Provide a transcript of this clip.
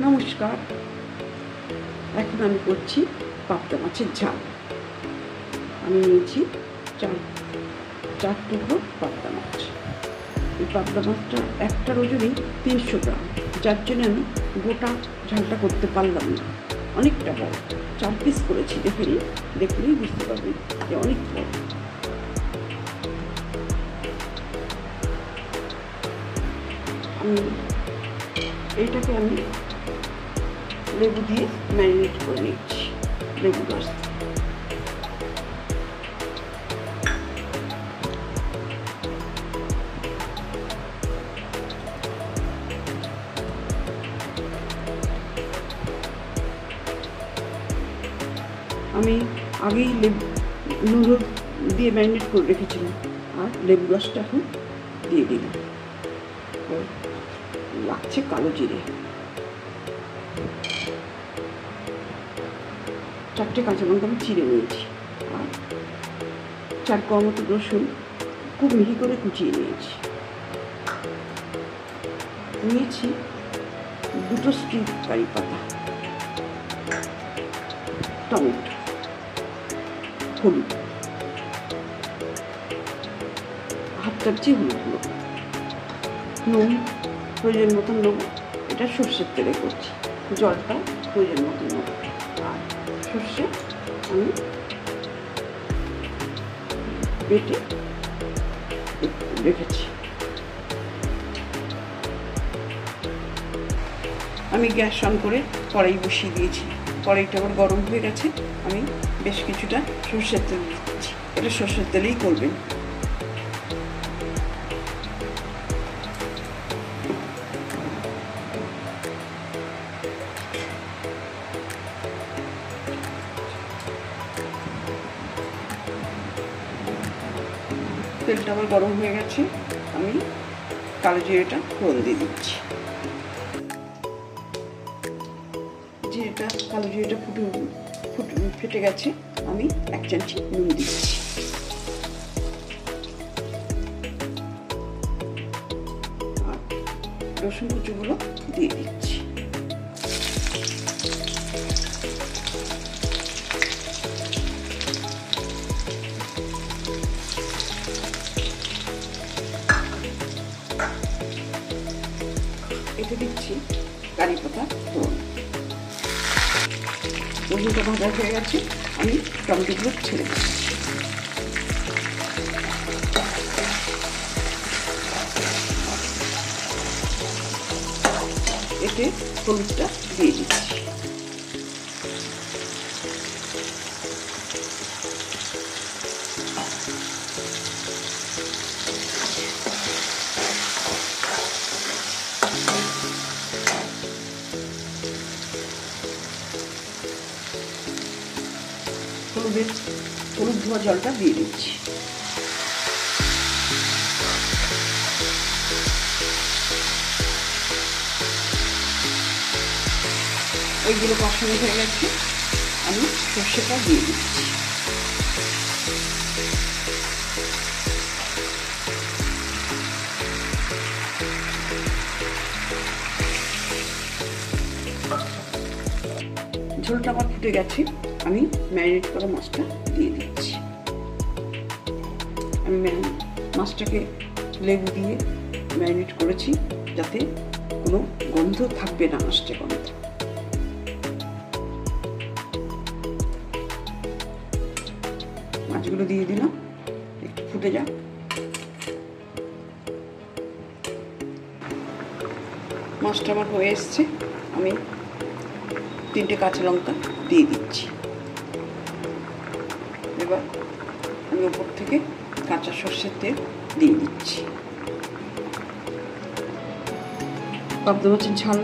নমস্কার। এখন আমি করছি পাবদা মাছের ঝাল। আমি নিয়েছি চার টুকরো পাবদা মাছ। এই পাবদা মাছটা একটার ওজনই 300 গ্রাম, যার জন্য আমি গোটা ঝালটা করতে পারলাম না, অনেকটা বড়। 4 পিস করেছি, দেখলেই বুঝতে পারবেন যে অনেক বড়। এইটাকে আমি লেবু দিয়ে ম্যারিনেট করে নিচ্ছি। লেবু রস আমি আগেই নুন দিয়ে ম্যারিনেট করে রেখেছিলাম, আর লেবু রসটা এখন দিয়ে দিলাম। লাগছে কালো জিরে, 4টে কাঁচা লঙ্কা আমি চিড়ে নিয়েছি, আর 4 কোয়া মতো রসুন খুব মিহি করে কুচিয়ে নিয়েছি 2টো স্ট্রিং কারি পাতা, টমেটো, হলুদ, হাফ চামচি হলুদ গুঁড়ো, নুন প্রয়োজন মতন নেবো। এটা সর্ষের তেলে করছি, জলটা প্রয়োজন মতন নেবো। আর সর্ষে আমি বেটে রেখেছি। আমি গ্যাস অন করে কড়াই বসিয়ে দিয়েছি। কড়াইটা আবার গরম হয়ে গেছে। আমি বেশ কিছুটা সর্ষের তেল দিচ্ছি। এটা সর্ষের তেলেই করবেন। তেলটা আবার গরম হয়ে গেছে। আমি কালো জিরেটা ফোড়ন দিয়ে দিচ্ছি। কালো জিরেটা ফেটে গেছে। আমি 1 চামচি নুন দিচ্ছি। আর রসুন কুচুগুলো দিয়ে দিচ্ছি। এতে দিচ্ছি কারি পাতা ফোড়ন। রসুনটা ভাজা হয়ে গেছে। আমি টমেটোগুলো ছেড়ে দিচ্ছি। এতে হলুদটা দিয়ে দিচ্ছি। হলুদ ধোয়া জলটা দিয়ে দিচ্ছি। ওইগুলো কষানো হয়ে গেছে। আমি সর্ষেটা দিয়ে দিচ্ছি। ঝোলটা আমার ফুটে গেছে। আমি ম্যারিনেট করা মাছটা দিয়ে দিচ্ছি। আমি মাছটাকে লেবু দিয়ে ম্যারিনেট করেছি, যাতে কোনো গন্ধ থাকবে না, মাছটা গন্ধ। মাছগুলো দিয়ে দিলাম, একটু ফুটে যাক। মাছটা আমার হয়ে এসছে। আমি 3টে কাঁচা লঙ্কা দিয়ে দিচ্ছি। এবার আমি ওপর থেকে কাঁচা সর্ষের তেল দিয়ে দিচ্ছি। পাবদা মাছের ঝাল